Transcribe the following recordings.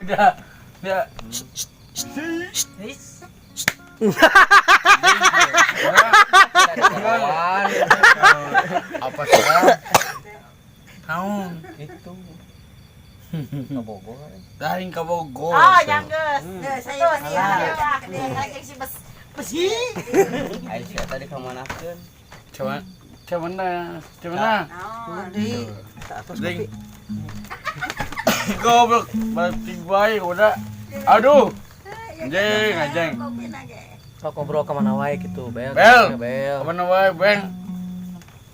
Udah. Apa sih? Naon itu? Ke Bogor. Daring ke Bogor. Oh, yang geus. Saya lagi si besi. Aisyah tadi kemanakeun? Cuman. Di Ding. Goblok, batik bae udah. Aduh. Anjing. Sok ngobrol ke mana wae gitu, Bel. Kemana wae, Beng?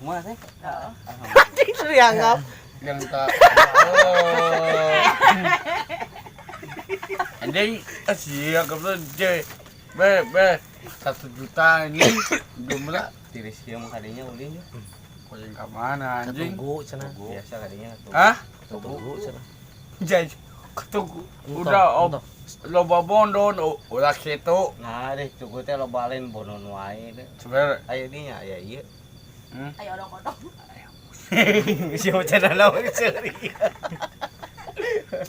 Kumaha teh? Anjing sudah dianggap. Yang tak. Anjing, sia goblok je. Be. 1 juta ini jumlah Tiris kieu mah kadinya ulin ya. Koyeng ka mana anjing? Tunggu cenah. Biasa kadinya tuh. Hah? Tunggu cenah. Jadi ketunggu. Udah loba bondon ulah kitu. Nah, deh tugu teh lobalen bonon wae teh. Sebenarnya Aya dinya aya ieu. ayo odong-odong. Siapa cenah lawan seuri.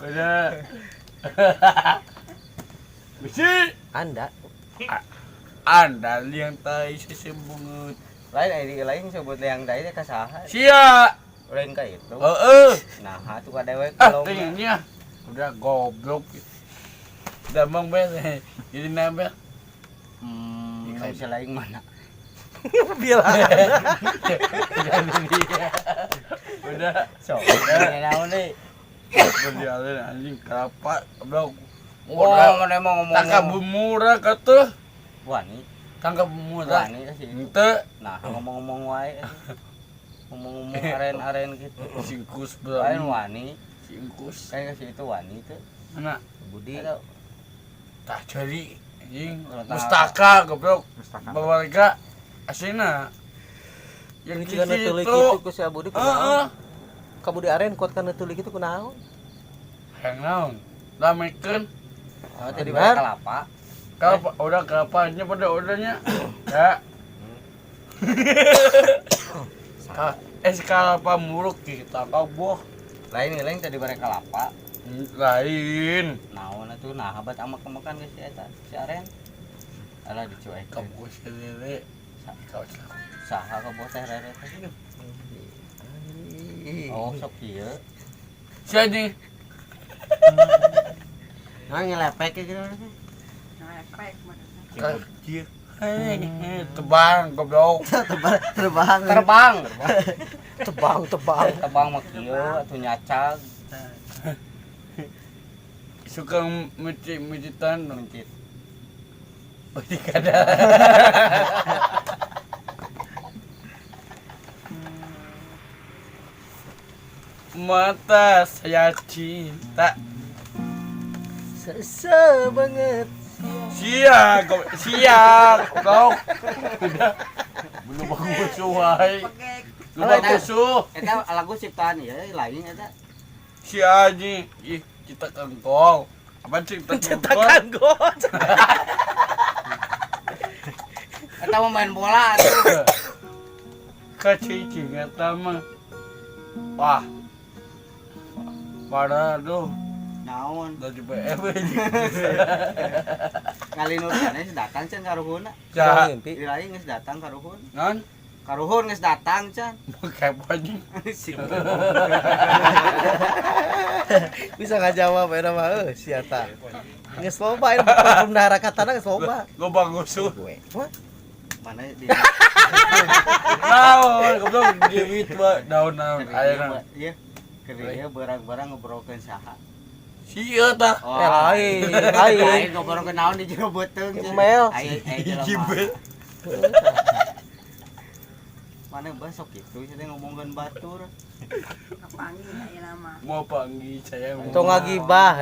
udah. Bisi Anda yang tai sesembungut. Lain aya lain sebut yang tadi teh ka saha? Sia. Lain ka itu. Nah, atuh kadewek Ah, kalau tinggalnya udah goblok. Udah mang be. Jadi nambah. kalau selain mana? Bilang. Udah. So, naon deui? Berjalan anjing kelapa goblok. Wah, mana mau ngomong. Tangkap murah kata. Wani, Tangkap murah. wani sih. Ente Nah, ngomong-ngomong wae. Ngomong-ngomong aren-aren gitu. singkus Lain berani. wani, Singkus. kayak ke situ wani tuh. Anak Budi tau. tak cari anjing. Mustaka. Mustaka goblok. Bawarga asina. Yang Ini di juga netulik situ. itu ku si Abudi kunaon? Heeh. Ka Budi Aren kuat kan netulik itu kunaon? Yang naon? Ramekeun. Oh, tadi Di mana? kelapa. Kelapa udah kelapanya pada udahnya. Ya. Kalapa muruk kita kaboh. Lain tadi bare kelapa. Lain. Naon atuh nah habat amak-amakan geus eta si Aren. Alah dicuekeun. Kamu sendiri. Kau Saha ka bos teh rere teh. Oh, sok kieu. jadi Nah ngelepek gitu. kieu. Tebang goblok. Terbang. Tebang. Tebang mah kieu atuh nyacag. Suka mecitan Mencit. pasti kada. Mata saya cinta. Sese banget. Siap kau. Udah. Belum bagus wae. Belum bagus. Eta lagu ciptaan ya lain eta. Si Aji, ih kita kangkol. Apa sih kita kangkol? Got. Eta mau main bola atuh. Kacicing eta mah. Wah. Parah tuh. Naon? Dari BF. Kali nurane geus datang can karuhunna. Ja, Mimpi. Di lain geus datang karuhun. non Karuhun geus datang can. keponya. Bisa ngajawab eta mah si eta. Geus loba eta pemdahara katana geus loba. Gue bagus tuh. Gue. Wah, Mana di Naon, goblok diwit wa daun-daun ayeuna. Iya. Kerja barang-barang ngobrolkeun saha. Si eta. lain. Ngobrolkeun naon di jero beuteung. Mel. Jibel. Mana besok itu saya ngomongkeun batur. Kapangi aya nama. Mau panggil saya. Tong ngagibah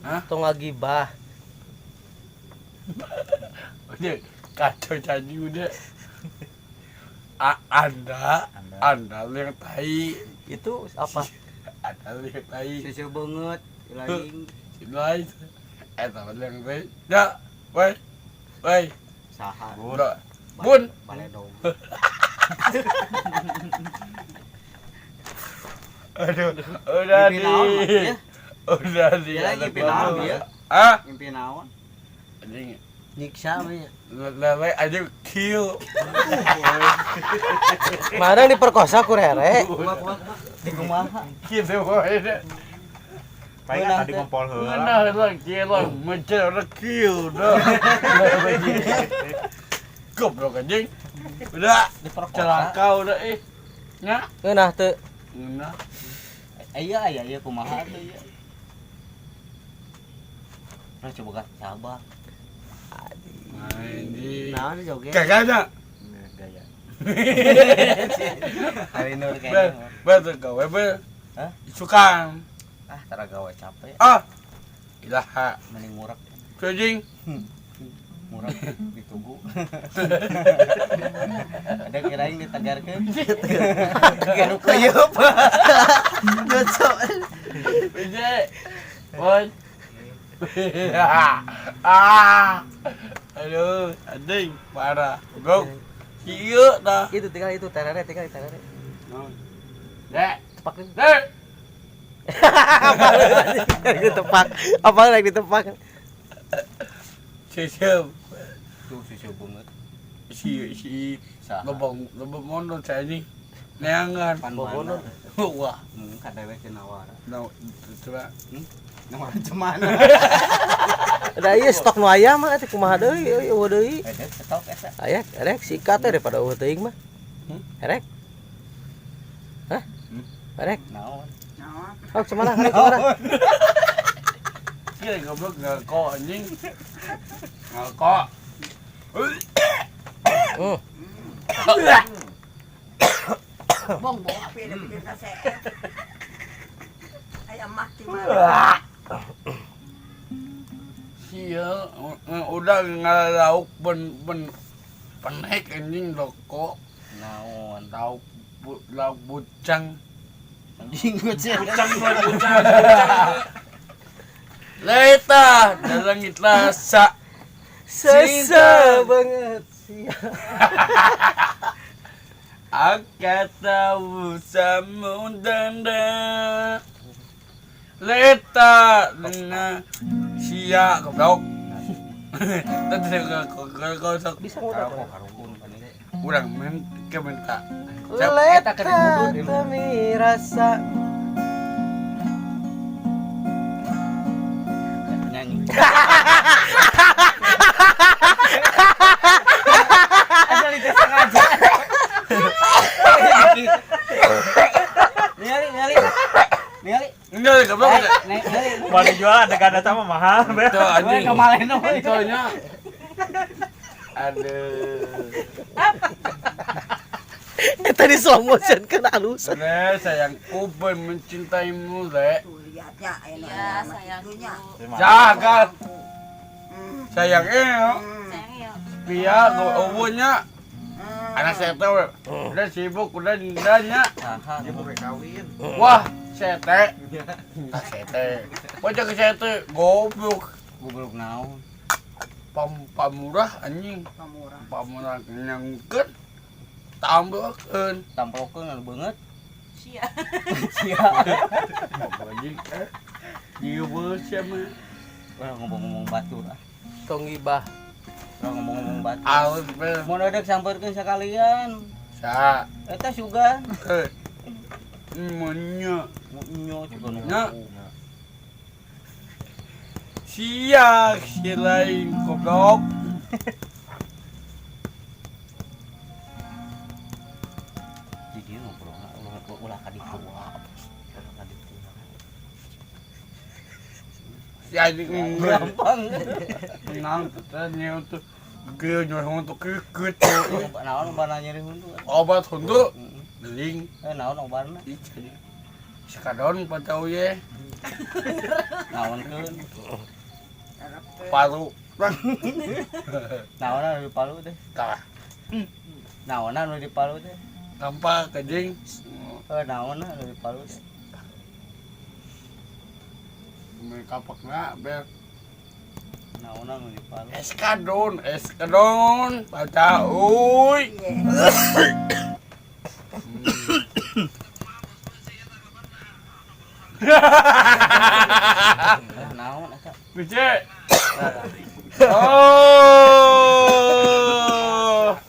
Hah? Tong ngagibah. Udah kacau jadi udah. Anda yang tai. Itu apa? Anda yang tai. Seseu beungeut lain Lain. Eta yang tai. Ya, woi. saha. Bun. Baledog. Aduh, udah Mimpi naon, Mak? di. Ya? Udah Dia dia lagi pinaon dia. Ah, Mimpi naon? anjing. Nyiksa we. Lele aja kill. Mana diperkosa ku Rere? Di kumaha? Gitu wae. Paling tadi kompol heula. Mana lah kill mencet kill dah. Goblok anjing. Udah Diperkosa. celaka udah nya. Ngeunah teu. Nah, Iya kumaha tuh ya. Nah coba sabar. anjing. Naon joget? Kagaknya. Gaya. Hari nur Be, kayaknya. betul gawe be. Hah? Sukan. Ah, tara gawe capek. Ah. Ilaha. Mending murah. Anjing. Murah di tugu. Ada kirain ditagarkeun. Garuk kuyup. Gocok. Bije. Boy. Aduh, anjing parah. Go. Kieu dah. Itu tinggal itu terere tinggal di terere. Dek. Tepakin. Dek. Lagi ditepak. Apa lagi ditepak? Siap. Tuh susu banget. Si Saha? lebong mondon saya ini. Neangan. Pan Bobonon. mana? Wah. Kadewe teh nawara. Nah, coba. Nawara cemana? Da ieu stok nu aya mah teh kumaha deui eueuh deui. Ada stok eta. Aya erek sikat teh daripada eueuh teuing mah. Erek. Hah? Erek. Naon? Oh, cemana? Cemana? Kia goblok ngako anjing. Ngako. Bong api ada bikin kasih. Ayam mati mah. Sia udah ngalauk penek anjing loko. Naon? Lauk bucang. Anjing goceng. Bucang. Leta dalangit lasa. Sesa banget sia. Aku tahu samudera Leta dengan sia goblok. Tadi kau Bisa ngudak. Karukun kan ini. kurang men kementak. Leta temi rasa. Nyanyi. Asal itu sengaja. Nyali. Enggak goblok. Mau dijual ada ganda sama mahal, Be. Itu anjing. Kemalain Itunya. Aduh. Eta di slow motion kan halus. Le sayangku ben mencintaimu le. Tuh lihatnya Iya, enak. sayangku. Jaga sayangnya. Sayang ya. Pia gowonya. Anak saya tahu udah sibuk udah nindanya. Saha. Wah, sete. Sete. Wajah ke sete goblok. Goblok naon? Pamurah anjing. Pamurah nyangkeun. Tambahkeun. Tampaukeun anu beungeut. Sia. Sia. Anjing. Dieu beus sia mah. Orang ngomong-ngomong batur ah. Tong gibah. Orang ngomong-ngomong batur. Aus be. Mau dadak sampeurkeun sakalian. Sa. Eta sugan. Munnya. Nyo juga nu. Nya. Sia lain goblok. Jadi ngobrol ulah ka ditu. Ulah ka ditu. Si anjing Gampang. nang tanya untuk ke nyoh untuk ke Naon obatna nyeri hundu? obat untuk geling Naon obatna? sekadon patau ye Naonkeun? paru Naon anu di Palu teh? tah Naon anu di Palu teh? tanpa kejing Naon anu di Palu teh? kapakna ber Naon anu di Palu? eskadon baca uy Bece. Oh.